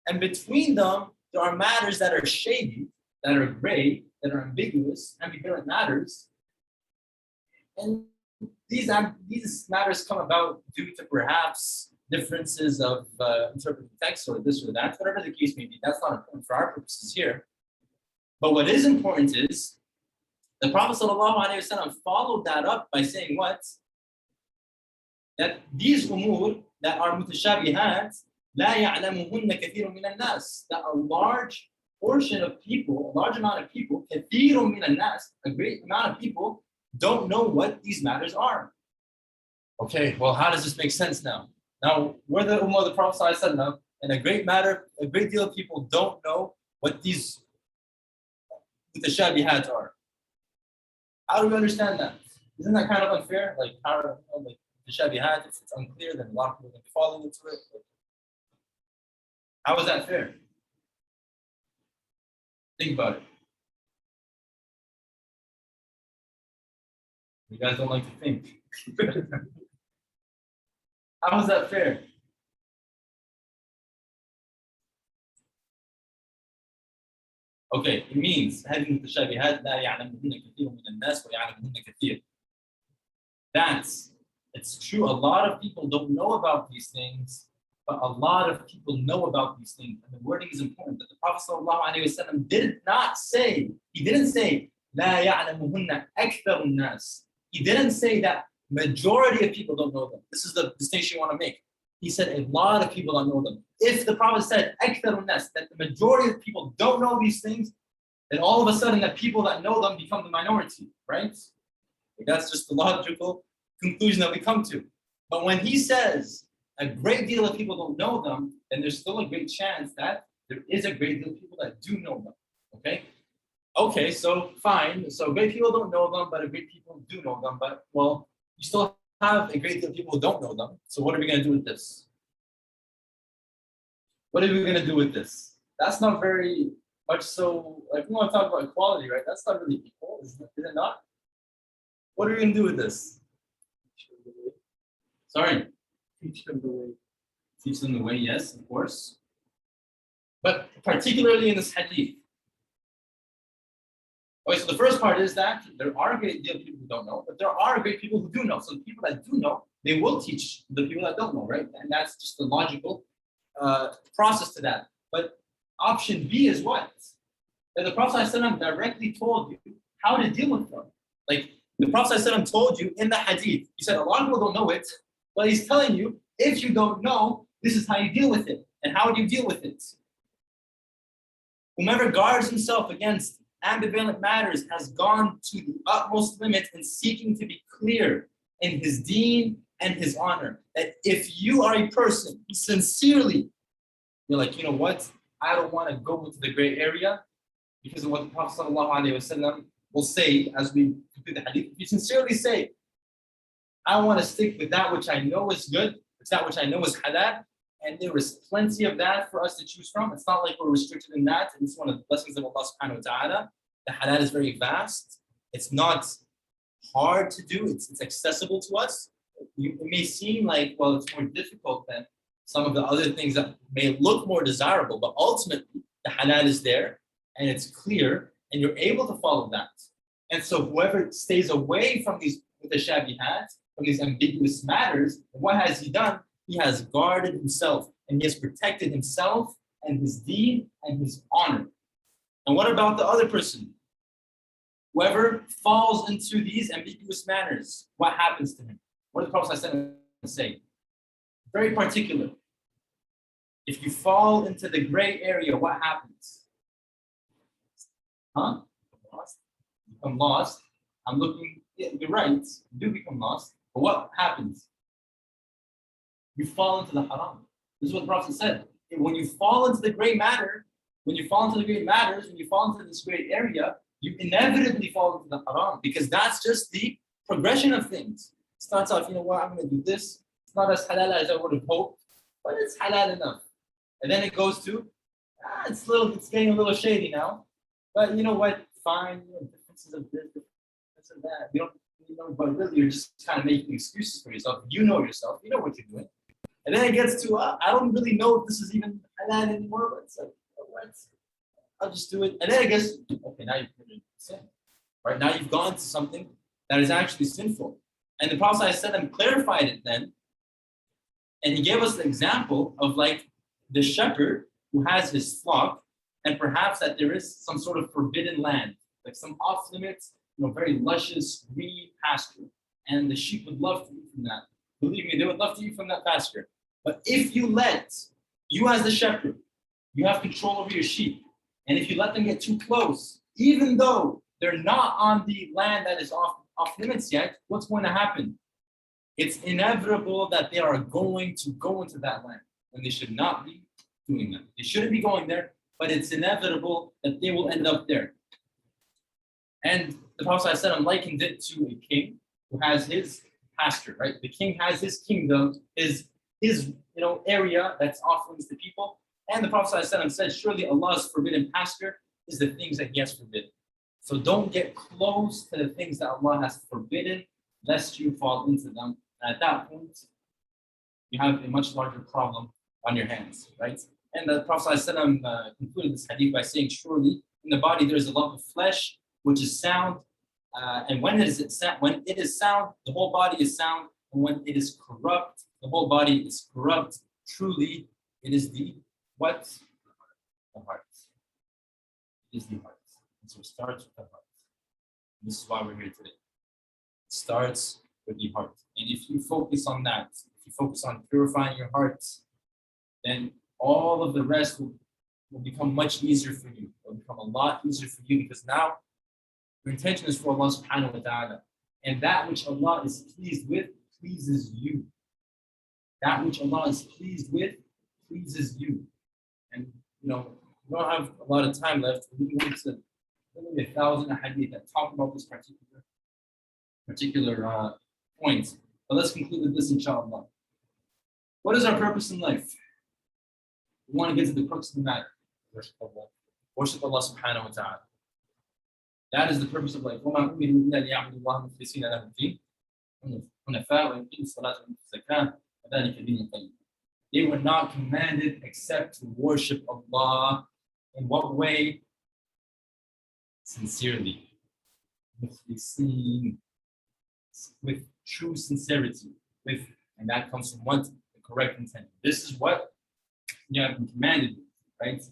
And between them, there are matters that are shady, that are gray, that are ambiguous, ambivalent matters, And these matters come about due to perhaps differences of interpreting text or this or that, whatever the case may be. That's not important for our purposes here. But what is important is the Prophet ﷺ followed that up by saying what? That these umur that are mutashabihat, لا يعلمهن كثير من الناس, that a large portion of people, a large amount of people, كثير من الناس, a great amount of people don't know what these matters are. Okay, well, how does this make sense now? Now, we're the ummah of the Prophet ﷺ, and a great deal of people don't know what these mutashabihat are. How do we understand that? Isn't that kind of unfair? Like, how, like, mutashabihat, if it's unclear, then a lot of people are going to be falling into it. How is that fair? Think about it. You guys don't like to think. How is that fair? Okay, it means هذه المتشابهات لا يعلمهن كثير من الناس ويعلمهن كثير. It's true. A lot of people don't know about these things, but a lot of people know about these things. And the wording is important. That the Prophet ﷺ he didn't say لا يعلمهن أكثر الناس. He didn't say that majority of people don't know them. This is the distinction you want to make. He said a lot of people don't know them. If the Prophet said أكثر الناس, that the majority of people don't know these things, then all of a sudden the people that know them become the minority, right? That's just the logical conclusion that we come to. But when he says a great deal of people don't know them, then there's still a great chance that there is a great deal of people that do know them. Okay, so fine. So great people don't know them, but a great people do know them. But well, you still have a great deal of people who don't know them. So what are we going to do with this? What are we going to do with this? That's not very much so, like, we want to talk about equality, right? That's not really equal, is it not? What are we going to do with this? Sorry? Teach them the way. Teach them the way, yes, of course. But particularly in this hadith. Okay, so the first part is that there are a great deal of people who don't know, but there are great people who do know. So the people that do know, they will teach the people that don't know, right? And that's just the logical process to that. But option B is what? That the Prophet ﷺ directly told you how to deal with them. Like the Prophet ﷺ told you in the hadith, he said a lot of people don't know it, but he's telling you, if you don't know, this is how you deal with it. And how do you deal with it? Whomever guards himself against ambivalent matters has gone to the utmost limit in seeking to be clear in his deen and his honor. That if you are a person who sincerely, you're like, you know what, I don't want to go into the gray area because of what the Prophet ﷺ will say as we complete the hadith. If you sincerely say, I want to stick with that which I know is good, it's that which I know is halal, and there is plenty of that for us to choose from. It's not like we're restricted in that. And it's one of the blessings of Allah subhanahu wa ta'ala. The halal is very vast. It's not hard to do. It's accessible to us. It may seem like, well, it's more difficult than some of the other things that may look more desirable, but ultimately the halal is there and it's clear and you're able to follow that. And so whoever stays away from these mutashabihat, from these ambiguous matters, what has he done? He has guarded himself and he has protected himself and his deen and his honor. And what about the other person? Whoever falls into these ambiguous matters, what happens to him? What did the Prophet say? Very particular. If you fall into the gray area, what happens? Huh? Lost. You become lost. I'm looking, yeah, you're right, you do become lost. But what happens? You fall into the haram. This is what the Prophet said. When you fall into the gray matter, when you fall into the gray matters, when you fall into this gray area, you inevitably fall into the haram because that's just the progression of things. It starts off, you know what, I'm going to do this. It's not as halal as I would have hoped, but it's halal enough. And then it goes to, it's getting a little shady now. But you know what, fine, differences of this and that. You know, but really you're just kind of making excuses for yourself. You know yourself, you know what you're doing. And then it gets to, I don't really know if this is even halal anymore, but it's like, what? I'll just do it. And then it gets, okay, now you've put it in sin. Right now you've gone to something that is actually sinful. And the Prophet ﷺ clarified it then. And he gave us the example of like the shepherd who has his flock, and perhaps that there is some sort of forbidden land, like some off limits, very luscious, green pasture. And the sheep would love to eat from that. Believe me, they would love to eat from that pasture. But if you as the shepherd, you have control over your sheep. And if you let them get too close, even though they're not on the land that is off limits yet, what's going to happen? It's inevitable that they are going to go into that land, and they should not be doing that. They shouldn't be going there, but it's inevitable that they will end up there. And the Prophet ﷺ likened it to a king who has his pasture, right? The king has his kingdom, his area that's off limits to people. And the Prophet ﷺ said, surely Allah's forbidden pasture is the things that He has forbidden. So don't get close to the things that Allah has forbidden, lest you fall into them. And at that point, you have a much larger problem on your hands, right? And the Prophet ﷺ concluded this hadith by saying, surely in the body there is a lump of flesh which is sound, and when it is sound, the whole body is sound, and when it is corrupt, the whole body is corrupt. Truly, it is the what? The heart. It is the heart. And so it starts with the heart. And this is why we're here today. It starts with the heart. And if you focus on that, if you focus on purifying your heart, then all of the rest will become much easier for you. It will become a lot easier for you because now your intention is for Allah subhanahu wa ta'ala. And that which Allah is pleased with pleases you. That which Allah is pleased with pleases you. And we don't have a lot of time left. We went to maybe 1,000 hadith that talk about this particular point. But let's conclude with this, inshallah. What is our purpose in life? We want to get to the crux of the matter. Worship Allah. Worship Allah subhanahu wa ta'ala. That is the purpose of life. وَمَا أُمِرُوا إِلَّا لِيَعْبُدُوا اللَّهَ مُخْلِصِينَ لَهُ الدِّينَ حُنَفَاءَ وَيُقِيمُوا الصَّلَاةَ وَيُؤْتُوا الزَّكَاةَ وَذَلِكَ دِينُ الْقَيِّمَةِ. They were not commanded except to worship Allah. In what way? Sincerely. With true sincerity. And that comes from what? The correct intent. This is what you have been commanded, right?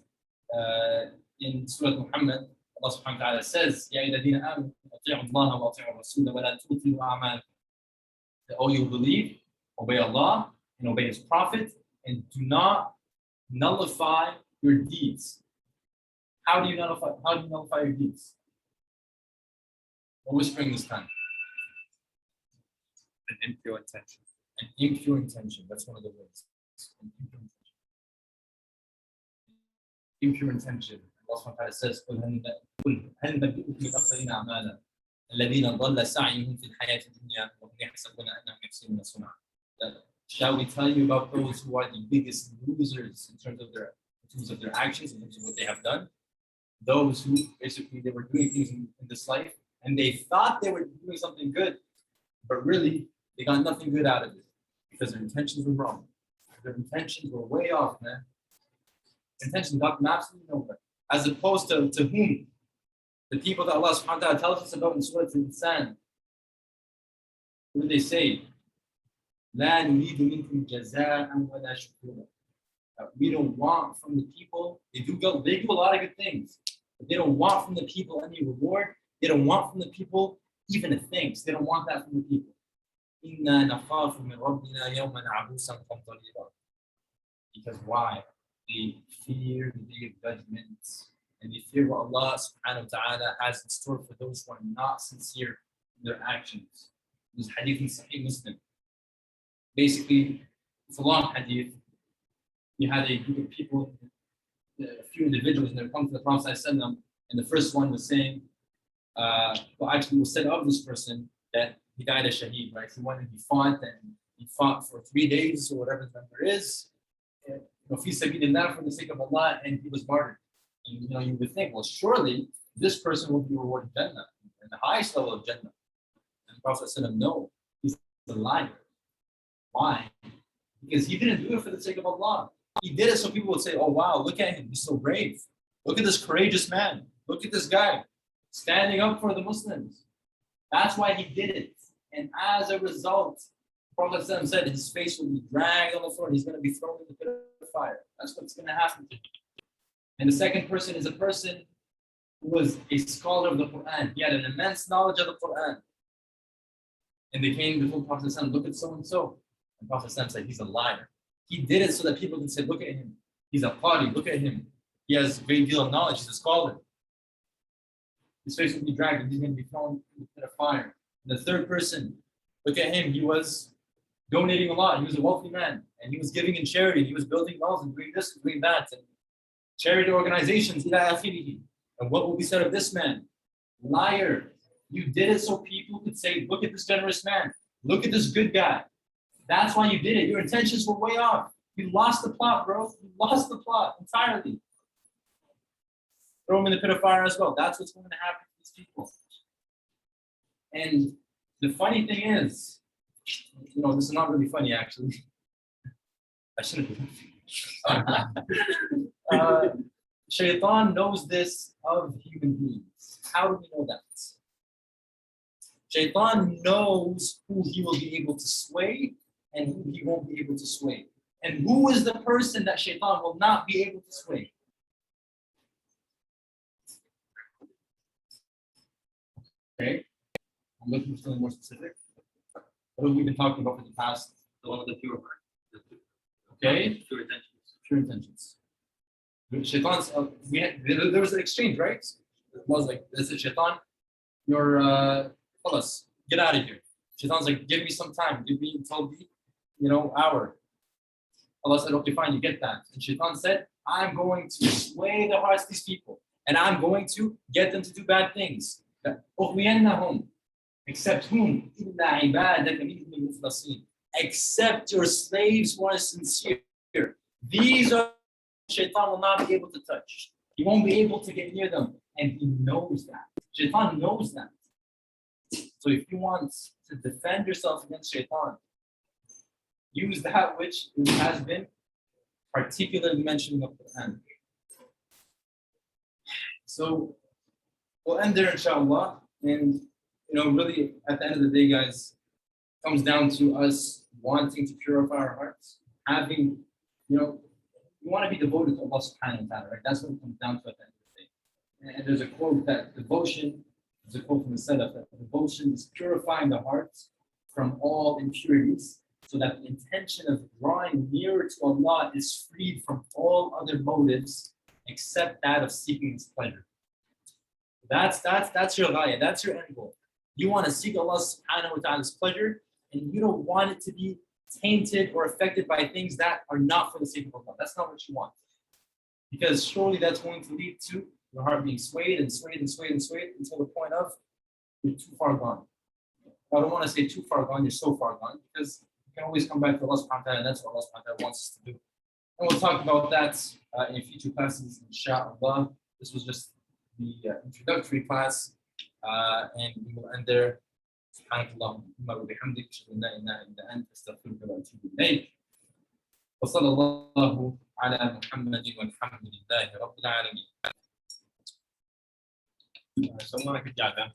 In Surah Muhammad, Allah subhanahu wa ta'ala says, يَا إِذَا الَّذِينَ آمَنُوا أَطِيعُوا اللَّهَ وَأَطِيعُوا الرَّسُولَ وَلَا تُبْطِلُوا أَعْمَالَكُمْ. That all you believe, obey Allah and obey His Prophet, and do not nullify your deeds. How do you nullify your deeds? We're whispering this time. An impure intention. An impure intention. That's one of the words. An impure intention. Allah subhanahu wa ta'ala says, قُلْ هَلْ نُنَبِّئُكُمْ بِالْأَخْسَرِينَ أَعْمَالًا الَّذِينَ ضَلَّ سَعْيُهُمْ فِي الْحَيَاةِ الدُّنْيَا وَهُمْ يَحْسَبُونَ أَنَّهُمْ يُحْسِنُونَ صُنْعًا. Shall we tell you about those who are the biggest losers in terms of their actions, in terms of what they have done? Those who basically they were doing things in this life and they thought they were doing something good, but really they got nothing good out of it because their intentions were wrong. Their intentions were way off, man. Intentions got them absolutely nowhere. As opposed to whom? The people that Allah subhanahu wa ta'ala tells us about in Surah Al-Insan. What do they say? لا نريد منكم جزاء ولا شكورا. We don't want from the people, they do a lot of good things, but they don't want from the people any reward. They don't want from the people even a thanks. They don't want that from the people. إِنَّا نَخَافُ مِنْ رَبِّنَا يَوْمًا عَبُوسًا قَمْطَرِيرًا. Because why? They fear the day of judgment. And they fear what Allah subhanahu wa ta'ala has in store for those who are not sincere in their actions. This hadith in Sahih Muslim. Basically, it's a long hadith. You had a group of people, a few individuals, and they come to the Prophet ﷺ, and the first one was saying, actually was said of this person that he died as shaheed, right? He fought for 3 days or whatever the number is, fi sabilillah, for the sake of Allah, and he was martyred. And you would think, well, surely this person will be rewarded Jannah, in the highest level of Jannah. And the Prophet ﷺ, no, he's a liar. Why? Because he didn't do it for the sake of Allah. He did it so people would say, oh wow, look at him, he's so brave. Look at this courageous man. Look at this guy standing up for the Muslims. That's why he did it. And as a result, Prophet said his face will be dragged on the floor. He's going to be thrown in the pit of fire. That's what's going to happen to him. And the second person is a person who was a scholar of the Quran. He had an immense knowledge of the Quran. And they came before Prophet, look at so and so. And Prophet said, he's a liar. He did it so that people can say, look at him. He's a qari, look at him. He has a great deal of knowledge. He's a scholar. His face will be dragged and he's going to be thrown in the pit of fire. And the third person, look at him. He was donating a lot. He was a wealthy man. And he was giving in charity. He was building wells and doing this and doing that. And charity organizations, ila akhirihi. And what will be said of this man? Liar. You did it so people could say, look at this generous man. Look at this good guy. That's why you did it. Your intentions were way off. You lost the plot, bro. You lost the plot entirely. Throw them in the pit of fire as well. That's what's going to happen to these people. And the funny thing is, this is not really funny actually. I shouldn't have. Shaitan knows this of human beings. How do we know that? Shaitan knows who he will be able to sway and who he won't be able to sway. And who is the person that Shaitan will not be able to sway? Okay, I'm looking for something more specific. What have we been talking about for the past? The one of the pure heart. Okay, Pure intentions. pure intentions. Shaitan's, there was an exchange, right? It was like, this is Shaitan, you're, tell us, get out of here. Shaitan's like, give me some time, give me until the, hour. Allah said, okay, fine, you get that. And Shaitan said, I'm going to sway the hearts of these people, and I'm going to get them to do bad things. Except whom? Except your slaves who are sincere. These are Shaitan will not be able to touch. He won't be able to get near them. And he knows that. Shaitan knows that. So if you want to defend yourself against Shaitan, use that which has been particularly mentioned in the Quran. So we'll end there, inshallah. And really at the end of the day, guys, it comes down to us wanting to purify our hearts, having, you want to be devoted to Allah subhanahu wa ta'ala, right? That's what it comes down to at the end of the day. And there's a quote that devotion, there's a quote from the Salaf, that devotion is purifying the heart from all impurities, so that the intention of drawing nearer to Allah is freed from all other motives except that of seeking His pleasure. That's your ghaya, that's your end goal. You want to seek Allah subhanahu wa ta'ala's pleasure, and you don't want it to be tainted or affected by things that are not for the sake of Allah. That's not what you want. Because surely that's going to lead to your heart being swayed and swayed and swayed and swayed until the point of you're too far gone. I don't want to say too far gone, you're so far gone, because you can always come back to Allah subhanahu wa ta'ala, and that's what Allah subhanahu wa ta'ala wants us to do. And we'll talk about that in future classes, inshallah. This was just the introductory class, and we will end there. سبحانك اللهم وبحمدك اشهد ان لا اله الا انت استغفرك واتوب اليك وصلى الله على محمد والحمد لله رب العالمين. Someone I could jot down.